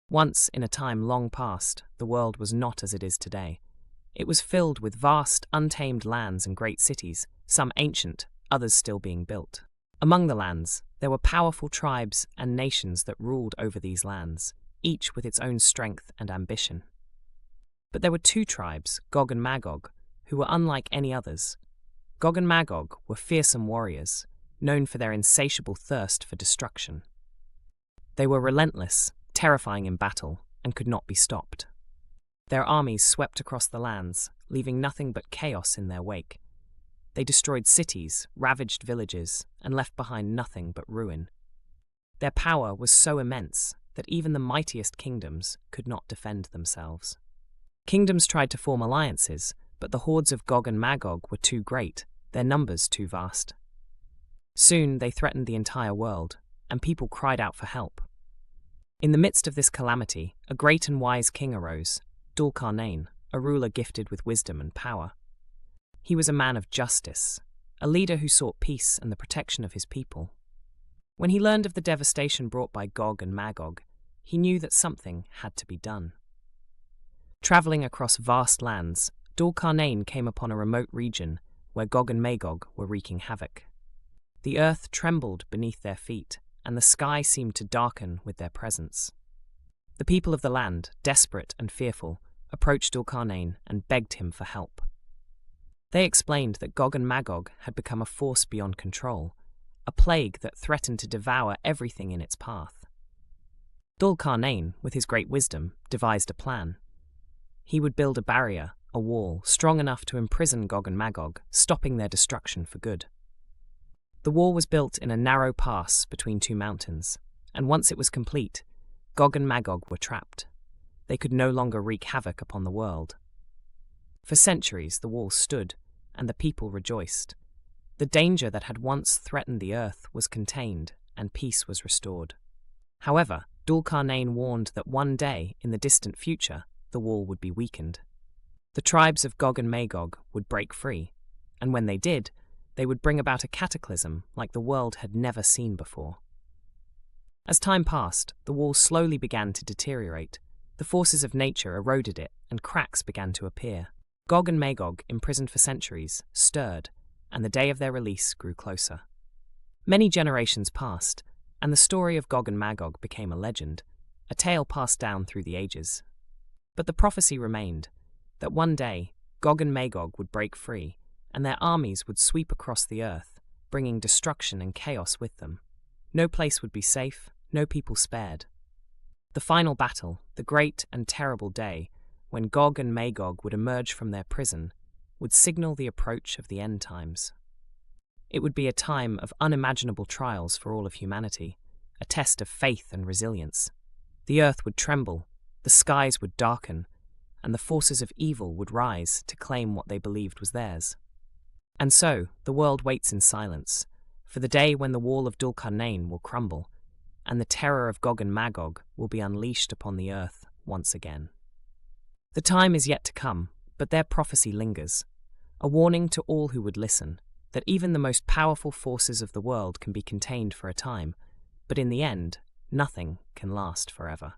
Once, in a time long past, the world was not as it is today. It was filled with vast, untamed lands and great cities, some ancient, others still being built. Among the lands, there were powerful tribes and nations that ruled over these lands, each with its own strength and ambition. But there were two tribes, Gog and Magog, who were unlike any others. Gog and Magog were fearsome warriors, known for their insatiable thirst for destruction. They were relentless, terrifying in battle, and could not be stopped. Their armies swept across the lands, leaving nothing but chaos in their wake. They destroyed cities, ravaged villages, and left behind nothing but ruin. Their power was so immense that even the mightiest kingdoms could not defend themselves. Kingdoms tried to form alliances, but the hordes of Gog and Magog were too great, their numbers too vast. Soon they threatened the entire world, and people cried out for help. In the midst of this calamity, a great and wise king arose, Dor-Khanane, a ruler gifted with wisdom and power. He was a man of justice, a leader who sought peace and the protection of his people. When he learned of the devastation brought by Gog and Magog, he knew that something had to be done. Traveling across vast lands, Dor-Khanane came upon a remote region where Gog and Magog were wreaking havoc. The earth trembled beneath their feet, and the sky seemed to darken with their presence. The people of the land, desperate and fearful, approached Dor-Khanane and begged him for help. They explained that Gog and Magog had become a force beyond control, a plague that threatened to devour everything in its path. Dor-Khanane, with his great wisdom, devised a plan. He would build a barrier, a wall, strong enough to imprison Gog and Magog, stopping their destruction for good. The wall was built in a narrow pass between two mountains, and once it was complete, Gog and Magog were trapped. They could no longer wreak havoc upon the world. For centuries the wall stood, and the people rejoiced. The danger that had once threatened the earth was contained, and peace was restored. However, Dor-Khanane warned that one day, in the distant future, the wall would be weakened. The tribes of Gog and Magog would break free, and when they did, they would bring about a cataclysm like the world had never seen before. As time passed, the wall slowly began to deteriorate. The forces of nature eroded it, and cracks began to appear. Gog and Magog, imprisoned for centuries, stirred, and the day of their release grew closer. Many generations passed, and the story of Gog and Magog became a legend, a tale passed down through the ages. But the prophecy remained, that one day, Gog and Magog would break free, and their armies would sweep across the earth, bringing destruction and chaos with them. No place would be safe, no people spared. The final battle, the great and terrible day, when Gog and Magog would emerge from their prison, would signal the approach of the end times. It would be a time of unimaginable trials for all of humanity, a test of faith and resilience. The earth would tremble, the skies would darken, and the forces of evil would rise to claim what they believed was theirs. And so, the world waits in silence, for the day when the wall of Dor-Khanane will crumble, and the terror of Gog and Magog will be unleashed upon the earth once again. The time is yet to come, but their prophecy lingers, a warning to all who would listen, that even the most powerful forces of the world can be contained for a time, but in the end, nothing can last forever.